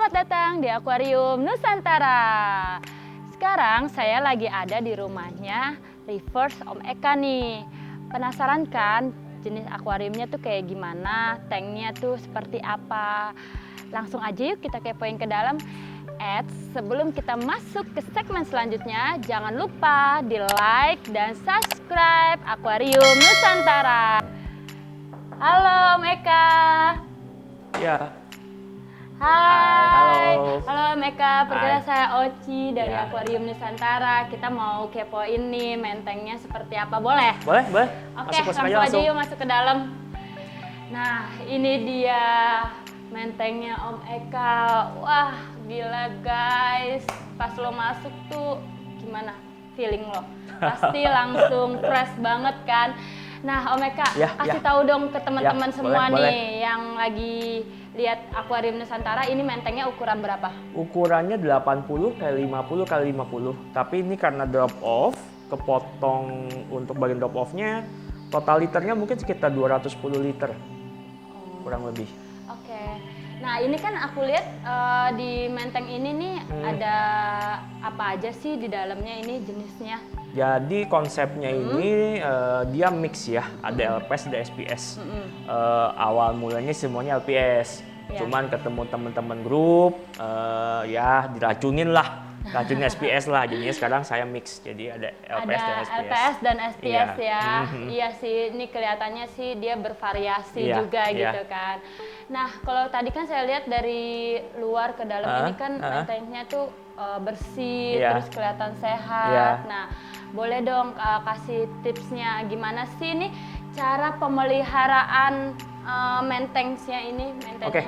Selamat datang di Akuarium Nusantara. Sekarang saya lagi ada di rumahnya Reverse Om Eka nih. Penasaran kan jenis akuariumnya tuh kayak gimana, tanknya tuh seperti apa? Langsung aja yuk kita kepoin ke dalam. Sebelum kita masuk ke segmen selanjutnya, jangan lupa di like dan subscribe Akuarium Nusantara. Halo Om Eka. Ya. Hai. Halo. Halo Om Eka, perkenalkan Hai. saya Oci dari Ya. Akuarium Nusantara. Kita mau kepoin nih mentengnya seperti apa, boleh? Boleh, boleh. Oke, langsung aja yuk masuk ke dalam. Nah, ini dia mentengnya Om Eka. Wah, gila guys. Pas lo masuk tuh gimana feeling lo? Pasti langsung fresh banget kan? Nah, Om Eka, kasih tahu dong ke teman-teman semua nih yang lagi lihat Akuarium Nusantara, ini mentengnya ukuran berapa? Ukurannya 80 x 50 x 50. Tapi ini karena drop off, kepotong untuk bagian drop off-nya, total liternya mungkin sekitar 210 liter. Kurang lebih. Oke. Nah, ini kan aku lihat di menteng ini nih ada apa aja sih di dalamnya ini jenisnya? Jadi konsepnya ini dia mix ya, ada LPS, ada SPS. Awal mulanya semuanya LPS, cuman ketemu teman-teman grup, ya diracunin lah, racun SPS lah. Jadinya sekarang saya mix, jadi ada LPS dan SPS. LPS dan SPS iya. ya. Iya sih, ini kelihatannya sih dia bervariasi juga gitu kan. Nah, kalau tadi kan saya lihat dari luar ke dalam ini kan mentengnya tuh bersih, terus kelihatan sehat. Nah, boleh dong kasih tipsnya gimana sih nih cara pemeliharaan mentengnya ini? Oke,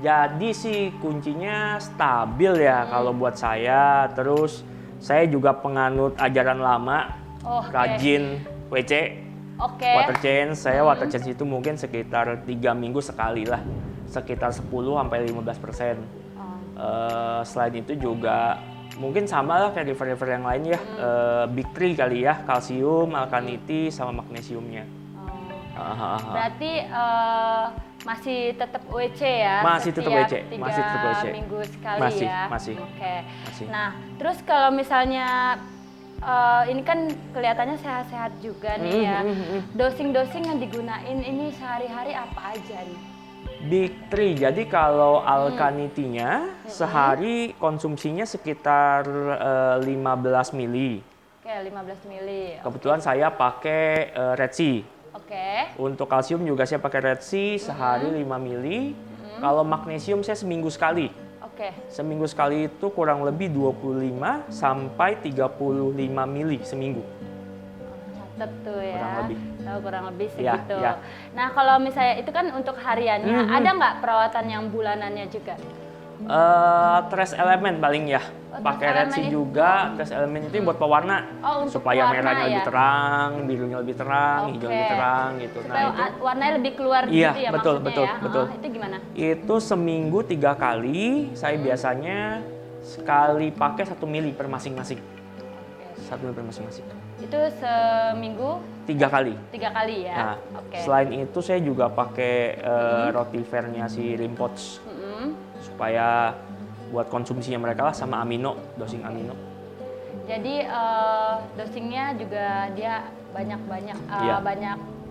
jadi sih kuncinya stabil ya kalau buat saya. Terus saya juga penganut ajaran lama, rajin WC, water change. Saya water change itu mungkin sekitar 3 minggu sekali lah, sekitar 10-15%. Selain itu juga mungkin sama lah kayak river-river yang lain ya, Big Three kali ya, kalsium, alkalinity, sama magnesiumnya. Berarti masih tetap WC ya? Masih tetap WC, masih tetap WC. Minggu sekali ya? Masih. Oke. Nah, terus kalau misalnya ini kan kelihatannya sehat-sehat juga nih ya. Dosing-dosing yang digunain ini sehari-hari apa aja nih? Big Three, jadi kalau alkalinity-nya sehari konsumsinya sekitar 15 mili. Oke, 15 mili. Kebetulan saya pakai Red Sea. Oke. Untuk kalsium juga saya pakai Red Sea sehari 5 mili. Kalau magnesium saya seminggu sekali. Oke. Seminggu sekali itu kurang lebih 25 sampai 35 mili seminggu. Catat tuh ya. Kurang lebih. Kurang lebih segitu. Ya. Nah, kalau misalnya itu kan untuk hariannya, ada nggak perawatan yang bulanannya juga? Trace element paling ya. Pakai Red Sea juga. Trace element itu buat pewarna. Supaya warna, merahnya lebih terang, birunya lebih terang, hijau lebih terang gitu. Supaya itu warnanya lebih keluar gitu ya betul, maksudnya betul. Itu gimana? Itu seminggu 3 kali. Saya biasanya sekali pakai 1 mili per masing-masing. 1 mili per masing-masing. Itu seminggu 3 kali. 3 kali ya. Nah, selain itu saya juga pakai rotifernya si Rimpods supaya buat konsumsinya mereka lah, sama amino, dosing amino. Jadi dosingnya juga dia banyak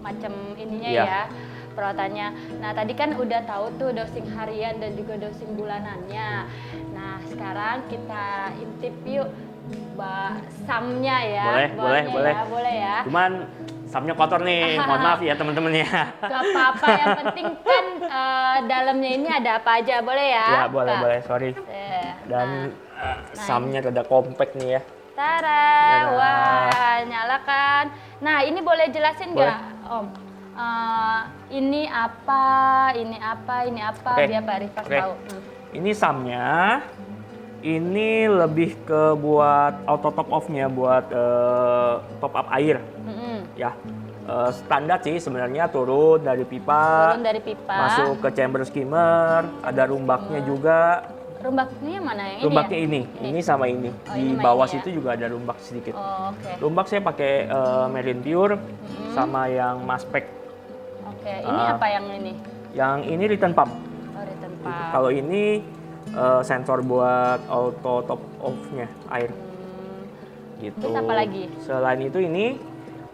macam ininya ya perawatannya. Nah, tadi kan udah tahu tuh dosing harian dan juga dosing bulanannya. Nah, sekarang kita intip yuk samnya ya. Boleh ya. Cuman samnya kotor nih, mohon maaf ya teman-teman ya. Gak apa-apa, yang penting kan dalamnya ini ada apa aja, boleh ya? Ya, boleh, sorry. Dan samnya rada kompak nih ya. Tara, wah nyalakan. Nah, ini boleh jelasin nggak Om? Ini apa, biar Pak Rifas tahu. Ini samnya. Ini lebih ke buat auto top off-nya, buat top up air. Ya, standar sih sebenarnya, turun dari pipa, masuk ke chamber skimmer, ada rumbaknya juga. Rumbaknya mana yang rumbaknya ini sama ini. Di bawah situ juga ada rumbak sedikit. Rumbak saya pakai Marine Pure sama yang Maspec. Ini apa yang ini? Yang ini return pump. Return pump. Kalau ini sensor buat auto top off-nya air. Gitu. Terus apa lagi? Selain itu ini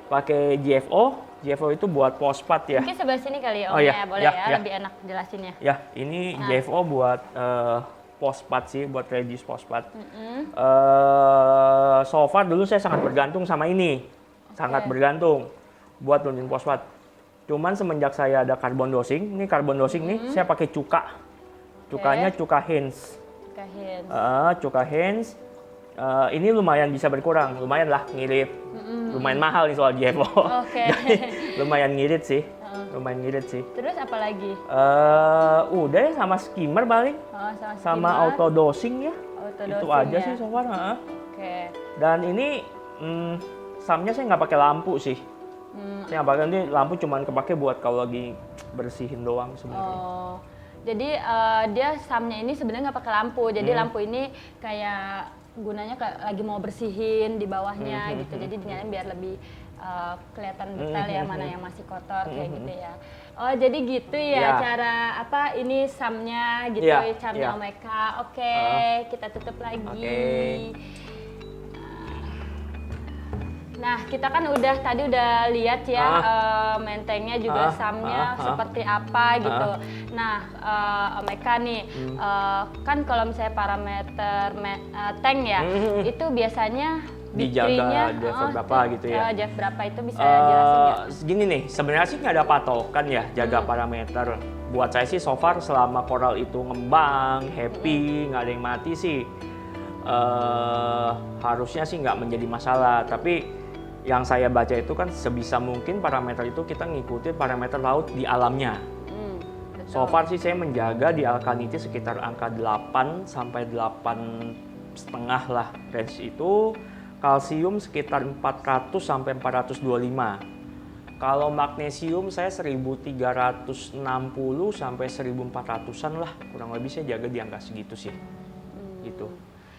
pakai GFO. GFO itu buat postpad ya. Mungkin sebelah sini kali Oh, ya, iya. boleh Ya, ya, ya. lebih enak jelasinnya. Ya, ini GFO buat postpad sih, buat reduce postpad. So far dulu saya sangat bergantung sama ini. Sangat bergantung buat nurunin postpad. Cuman semenjak saya ada carbon dosing, ini carbon dosing nih, saya pakai cuka. Cukanya cuka Heinz. Cuka Heinz. Ini lumayan bisa berkurang, lumayan lah ngirit. Lumayan mahal nih soal GFO. Lumayan ngirit sih. Lumayan ngirit sih. Terus apa lagi? Udah ya sama skimmer paling. Sama auto dosing ya. Itu aja sih so far. Dan ini samnya saya nggak pakai lampu sih. Saya nggak pakai, ini lampu cuman kepake buat kalau lagi bersihin doang sebenarnya. Jadi dia samnya ini sebenarnya nggak pakai lampu. Jadi lampu ini kayak gunanya kayak lagi mau bersihin di bawahnya gitu. Jadi dinyalain biar lebih kelihatan detail ya mana yang masih kotor kayak gitu ya. Oh jadi gitu ya cara apa ini samnya gitu camnya Omeka. Kita tutup lagi. Nah kita kan tadi udah lihat ya mentengnya juga samnya seperti apa gitu. Nah Omeka nih kan kalau misalnya parameter tank ya itu biasanya dijaga depth berapa gitu ya? Depth berapa itu bisa jelasin nggak? Gini nih, sebenarnya sih nggak ada patokan ya jaga parameter. Buat saya sih so far selama coral itu ngembang, happy, nggak ada yang mati sih harusnya sih nggak menjadi masalah. Tapi yang saya baca itu kan sebisa mungkin parameter itu kita ngikutin parameter laut di alamnya. So far sih saya menjaga di alkalinity sekitar angka 8 sampai 8,5 lah range itu. Kalsium sekitar 400 sampai 425. Kalau magnesium saya 1360 sampai 1400-an lah. Kurang lebih saya jaga di angka segitu sih. Gitu.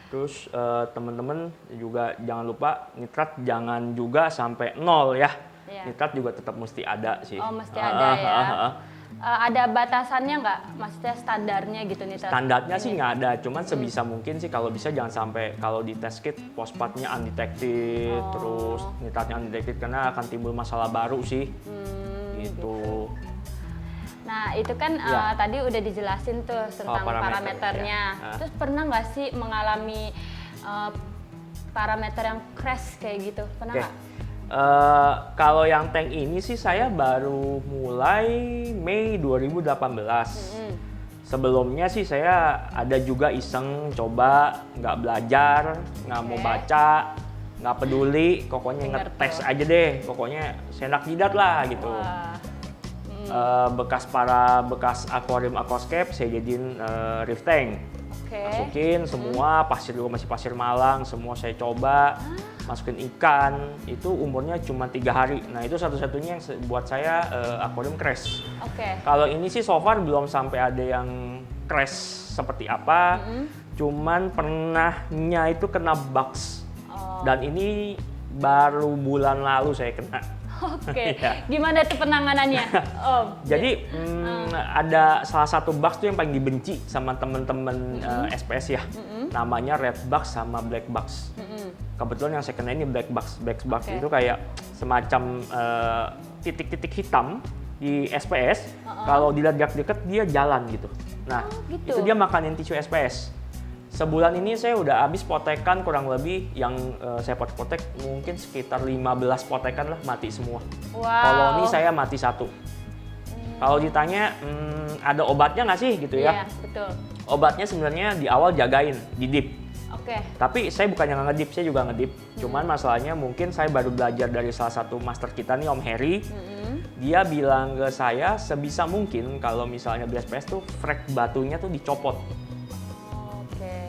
Terus teman-teman juga jangan lupa nitrat jangan juga sampai 0 ya. Nitrat juga tetap mesti ada sih. Oh mesti ada ya. Ada batasannya nggak? Maksudnya standarnya gitu nitrat? Standarnya sih nggak ada, cuman sebisa mungkin sih kalau bisa jangan sampai kalau di test kit phosphatnya undetected, terus nitratnya undetected karena akan timbul masalah baru sih. Gitu. Nah itu kan tadi udah dijelasin tuh tentang parameternya. Terus pernah nggak sih mengalami parameter yang crash kayak gitu? Pernah nggak? Kalau yang tank ini sih saya baru mulai Mei 2018. Sebelumnya sih saya ada juga iseng coba, nggak belajar, nggak mau baca, nggak peduli, pokoknya ngetes aja deh, pokoknya sendak jidat lah gitu. Bekas akuarium aquascape saya jadiin reef tank. Masukin semua pasir juga masih pasir Malang, semua saya coba. Masukin ikan, itu umurnya cuma 3 hari. Nah itu satu-satunya yang buat saya akuarium crash. Kalau ini sih so far belum sampai ada yang crash seperti apa. Cuman pernahnya itu kena bugs. Dan ini baru bulan lalu saya kena. Gimana tuh penanganannya? Jadi ada salah satu bugs tuh yang paling dibenci sama temen-temen SPS ya. Namanya red bugs sama black bugs. Kebetulan yang saya kena ini black bugs. Black bugs itu kayak semacam titik-titik hitam di SPS. Kalau dilihat dekat dia jalan gitu. Nah itu dia makanin tisu SPS. Sebulan ini saya udah habis potekan kurang lebih yang saya potek mungkin sekitar 15 potekan lah mati semua. Koloni saya mati 1. Kalau ditanya ada obatnya nggak sih gitu ya? Iya, betul. Obatnya sebenarnya di awal jagain, di dip. Tapi saya bukannya nggak ngedip, saya juga ngedip. Cuman masalahnya mungkin saya baru belajar dari salah satu master kita nih Om Heri. Dia bilang ke saya sebisa mungkin kalau misalnya di SPS tuh frek batunya tuh dicopot.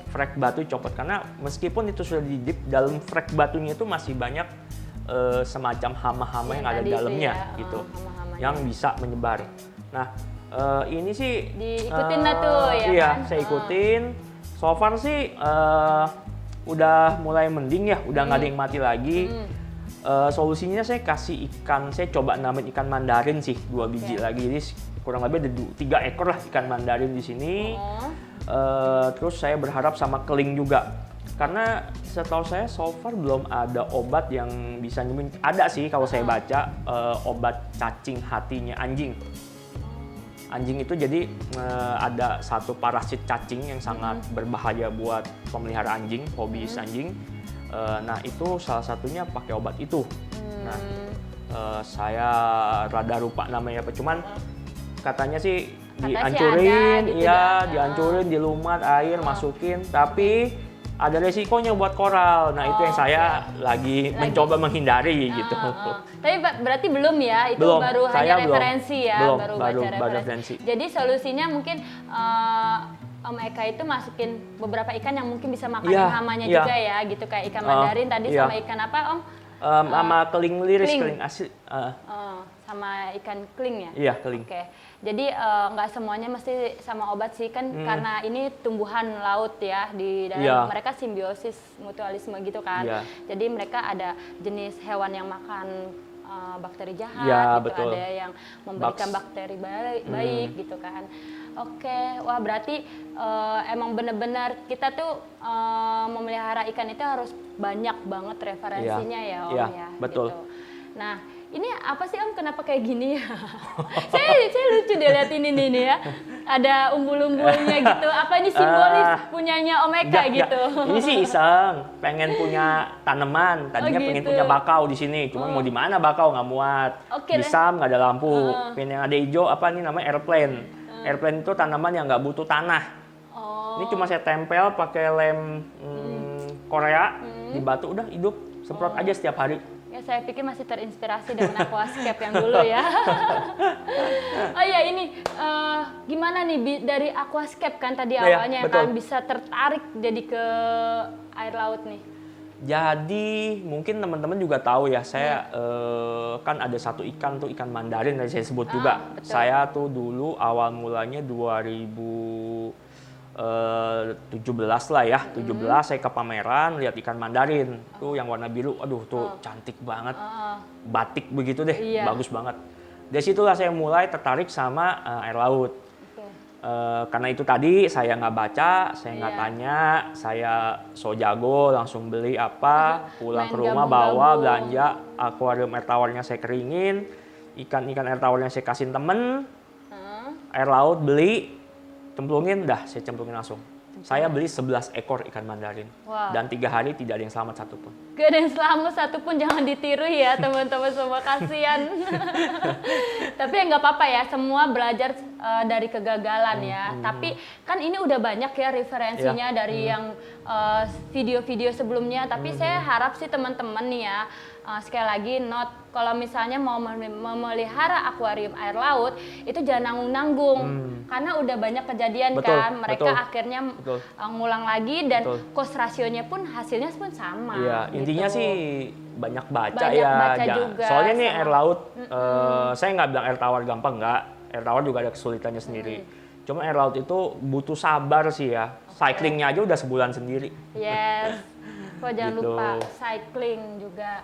Frek batu copot karena meskipun itu sudah di dip, dalam frek batunya itu masih banyak semacam hama-hama yang ada di dalamnya gitu, yang bisa menyebar. Nah ini sih diikutin lah tuh ya. Iya, kan? saya ikutin. So far sih udah mulai mending ya, udah nggak ada yang mati lagi. Solusinya saya kasih ikan, saya coba namain ikan mandarin sih 2 biji lagi. Jadi kurang lebih ada 3 ekor lah ikan mandarin di sini. Terus saya berharap sama keling juga. Karena setahu saya so far belum ada obat yang bisa nyembuhin. Ada sih kalau saya baca obat cacing hatinya anjing. Anjing itu jadi ada satu parasit cacing yang sangat berbahaya buat pemelihara anjing, hobis anjing. Nah itu salah satunya pakai obat itu. Nah saya rada lupa namanya apa, cuman katanya sih dihancurin, gitu iya dihancurin, dilumat air, masukin, tapi ada resikonya buat koral. Nah itu yang saya lagi mencoba menghindari gitu. Tapi berarti belum ya, itu belum, baru hanya referensi ya, belum, baru baca referensi. Jadi solusinya mungkin Om Eka itu masukin beberapa ikan yang mungkin bisa makan hamanya juga ya, gitu kayak ikan mandarin tadi sama ikan apa Om? Sama keling liris, keling asli. Sama ikan keling ya? Iya, keling. Oke. Jadi nggak semuanya mesti sama obat sih kan, karena ini tumbuhan laut ya, di dalam mereka simbiosis mutualisme gitu kan. Jadi mereka ada jenis hewan yang makan bakteri jahat gitu, betul. ada yang memberikan bakteri baik gitu kan. Oke, wah berarti emang benar-benar kita tuh memelihara ikan itu harus banyak banget referensinya ya Om ya. Betul. Gitu. Nah, ini apa sih Om, kenapa kayak gini ya? saya lucu deh lihat ini nih ya. Ada umbul-umbulnya gitu. Apa ini simbolis punyanya Om Eka gitu? Ini sih iseng, pengen punya tanaman. Tadinya pengen punya bakau di sini. Cuma mau di mana bakau nggak muat. Bisa nggak ada lampu. Pengen yang ada hijau apa nih namanya airplane. Airplane itu tanaman yang nggak butuh tanah. Ini cuma saya tempel pakai lem Korea di batu, udah hidup. Semprot aja setiap hari. Ya, saya pikir masih terinspirasi dengan aquascape yang dulu ya. Oh ya ini gimana nih dari aquascape kan tadi awalnya kan bisa tertarik jadi ke air laut nih? Jadi mungkin teman-teman juga tahu ya, saya kan ada satu ikan tuh, ikan mandarin yang saya sebut juga. Betul. Saya tuh dulu awal mulanya 2017 lah ya, 17 saya ke pameran lihat ikan mandarin tuh yang warna biru, aduh tuh cantik banget, batik begitu deh, bagus banget. Dari situlah saya mulai tertarik sama air laut. Karena itu tadi saya nggak baca, saya nggak tanya, saya so jago langsung beli apa, pulang ke rumah bawa belanja akuarium air tawarnya saya keringin, ikan-ikan air tawarnya saya kasihin temen, air laut beli, cemplungin, dah saya cemplungin langsung. Saya beli 11 ekor ikan mandarin. Dan 3 hari tidak ada yang selamat satupun. Gak ada yang selamat satupun, jangan ditiru ya teman-teman semua, kasihan. Tapi ya nggak apa-apa ya, semua belajar dari kegagalan ya. Tapi kan ini udah banyak ya referensinya dari yang video-video sebelumnya. Tapi saya harap sih teman-teman nih ya, sekali lagi note, kalau misalnya mau memelihara akuarium air laut itu jangan nanggung-nanggung, karena udah banyak kejadian kan, mereka akhirnya ngulang lagi dan cost rasionya pun hasilnya pun sama. Iya, intinya gitu. sih banyak baca Baca juga, soalnya nih air laut, saya nggak bilang air tawar gampang, nggak. Air tawar juga ada kesulitannya sendiri. Cuma air laut itu butuh sabar sih ya. Cyclingnya aja udah sebulan sendiri. Yes. Kok jangan lupa cycling juga.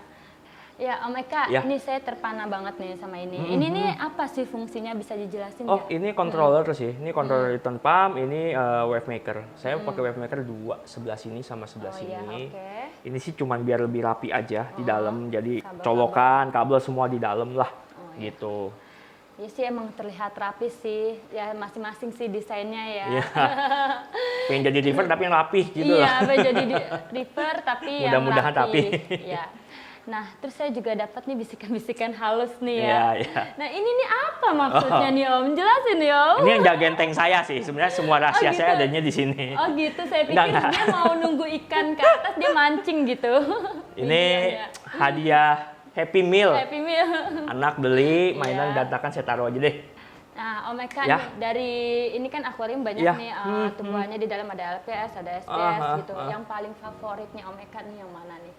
Ya Om Eka, ini saya terpana banget nih sama ini. Ini nih apa sih fungsinya, bisa dijelasin Oh, ya? ini controller sih. Ini controller return pump, ini wave maker. Saya pakai wave maker 2, sebelah sini sama sebelah sini. Ini sih cuman biar lebih rapi aja di dalam. Jadi colokan, kabel semua di dalam lah, gitu. Ya sih emang terlihat rapi sih. Ya masing-masing sih desainnya ya. Iya. Pengen jadi river tapi yang rapi gitu lah. Iya, lah. pengen jadi river tapi yang mudah-mudahan rapi. Iya. Nah, terus saya juga dapat nih bisikan-bisikan halus nih ya. Iya, iya. Nah, ini nih apa maksudnya nih Om? Jelasin nih Om. Ini yang jaga genteng saya sih. Sebenarnya semua rahasia gitu. saya adanya di sini. Oh gitu, saya pikir dia mau nunggu ikan ke atas, dia mancing gitu. Ini hadiah Happy Meal. Happy Meal. Anak beli, mainan berantakan saya taruh aja deh. Nah, Om Eka nih, dari ini kan akuarium banyak nih tumbuhannya di dalam, ada LPS, ada SPS gitu. Yang paling favoritnya Om Eka nih yang mana nih?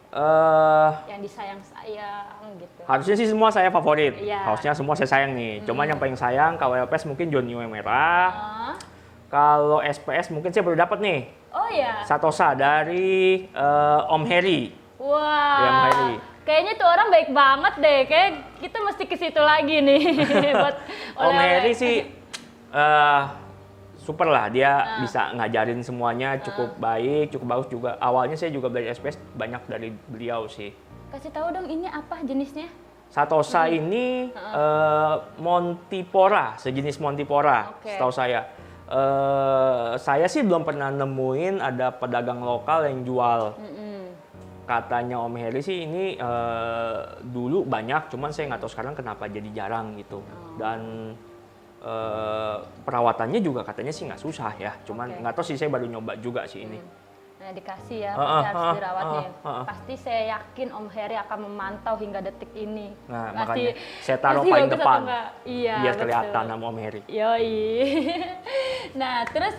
Yang disayang-sayang gitu. Harusnya sih semua saya favorit. Harusnya semua saya sayang nih. Cuman yang paling sayang kalau LPS mungkin John New merah. Kalau SPS mungkin saya baru dapat nih. Oh ya. Satosa dari Om Heri. Wah. Om Heri. Kayaknya tuh orang baik banget deh. Kayak kita mesti ke situ lagi nih buat Om Heri sih super lah, dia bisa ngajarin semuanya cukup baik, cukup bagus juga. Awalnya saya juga belajar SPS banyak dari beliau sih. Kasih tahu dong ini apa jenisnya? Satosa ini Montipora, sejenis Montipora, setahu saya. Saya sih belum pernah nemuin ada pedagang lokal yang jual. Katanya Om Heri sih ini dulu banyak, cuman saya nggak tahu sekarang kenapa jadi jarang gitu. Dan perawatannya juga katanya sih nggak susah ya, cuman nggak tahu sih, saya baru nyoba juga sih ini. Nah, dikasih ya, pasti harus dirawat nih. Pasti saya yakin Om Heri akan memantau hingga detik ini. Nah, pasti, makanya saya taruh paling depan, iya, biar kelihatan sama Om Heri. Yoi. Nah, terus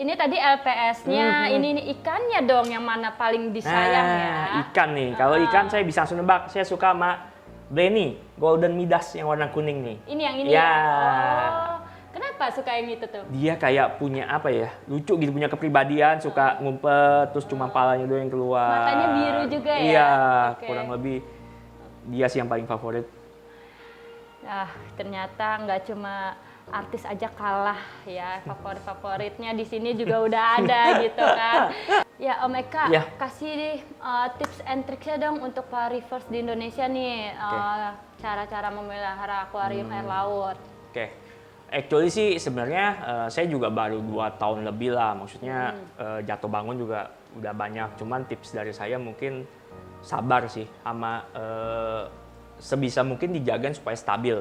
ini tadi LPS-nya, ini ikannya dong yang mana paling disayang ya? Ikan nih, kalau ikan saya bisa langsung nebak, saya suka sama Blenny, Golden Midas yang warna kuning nih. Ini yang ini ya? Oh, kenapa suka yang itu tuh? Dia kayak punya apa ya, lucu gitu, punya kepribadian, suka ngumpet, terus cuma palanya doang yang keluar. Matanya biru juga ya? Iya, kurang lebih dia sih yang paling favorit. Nah, ternyata nggak cuma artis aja kalah ya, favoritnya di sini juga udah ada gitu kan. Ya Om Eka, kasih tips and tricksnya dong untuk para reefers di Indonesia nih, cara-cara memelihara akuarium air laut. Actually sih sebenarnya saya juga baru 2 tahun lebih lah, maksudnya jatuh bangun juga udah banyak, cuman tips dari saya mungkin sabar sih, sama sebisa mungkin dijaga supaya stabil.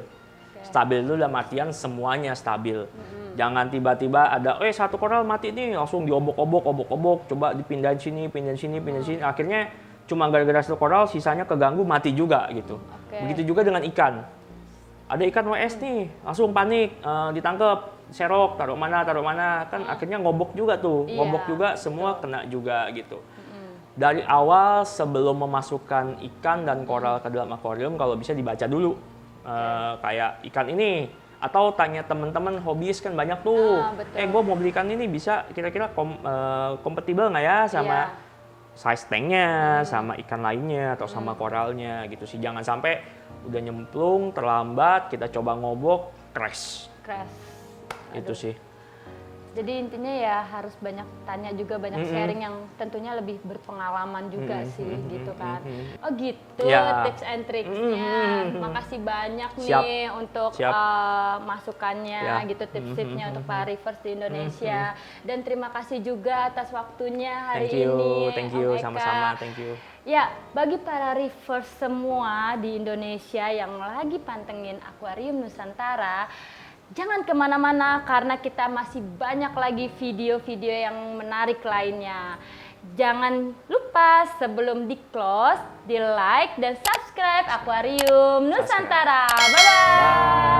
Stabil itu dalam artian semuanya stabil. Jangan tiba-tiba ada, satu koral mati nih, langsung diobok-obok, coba dipindahin sini, pindahin sini. Akhirnya cuma gara-gara satu koral, sisanya keganggu, mati juga gitu. Begitu juga dengan ikan. Ada ikan WS nih, langsung panik, ditangkep, serok, taruh mana, kan akhirnya ngobok juga tuh. Ngobok juga, semua kena juga gitu. Dari awal sebelum memasukkan ikan dan koral ke dalam akuarium, kalau bisa dibaca dulu. Kayak ikan ini, atau tanya teman-teman hobiis kan banyak tuh. Gue mau beli ikan ini, bisa kira-kira kompatibel nggak ya sama size tanknya, sama ikan lainnya, atau sama koralnya gitu sih. Jangan sampai udah nyemplung, terlambat, kita coba ngobok, crash. Itu sih. Jadi intinya ya harus banyak tanya juga, banyak sharing yang tentunya lebih berpengalaman juga sih gitu kan. Oh gitu tips and tricksnya. Makasih banyak nih untuk masukannya gitu, tips-tipsnya untuk para reefers di Indonesia. Dan terima kasih juga atas waktunya hari ini. Thank you, sama-sama, thank you. Ya, bagi para reefers semua di Indonesia yang lagi pantengin Akuarium Nusantara, jangan kemana-mana karena kita masih banyak lagi video-video yang menarik lainnya. Jangan lupa sebelum di-close, di-like dan subscribe Akuarium Nusantara. Bye-bye!